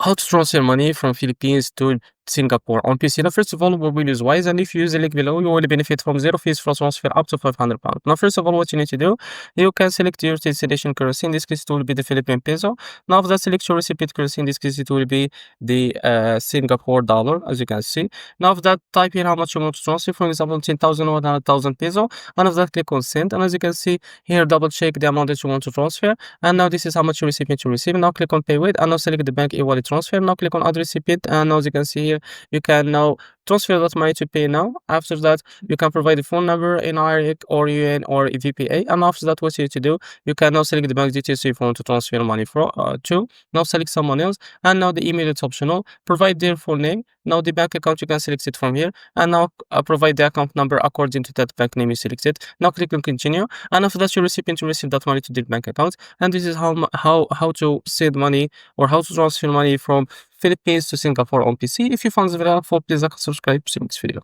How to transfer money from Philippines to Singapore on PC. Now, first of all, we will use Wise, and if you use the link below, you will benefit from zero fees for transfer up to £500. Now, first of all, what you need to do, you can select your destination currency. In this case, it will be the Philippine peso. Now, after that, select your recipient currency. In this case, it will be the Singapore dollar, as you can see. Now, after that, type in how much you want to transfer. For example, 10,000 or 100,000 peso. And after that, click on send. And as you can see here, double check the amount that you want to transfer. And now this is how much your recipient will receive. Now click on pay with, and now select the bank e-wallet transfer. Now click on add recipient, and now as you can see here, you can now transfer that money to pay now. After that, you can provide the phone number, NIR or UN or VPA. And after that, what you need to do, you can now select the bank details if you want to transfer money to. Now select someone else, and now the email is optional. Provide their full name. Now the bank account, you can select it from here, and now provide the account number according to that bank name you selected. Now click on continue, and after that, your recipient will receive that money to their bank account. And this is how to send money or how to transfer money from Philippines to Singapore on PC. If you found this very helpful, please like and subscribe. See you next video.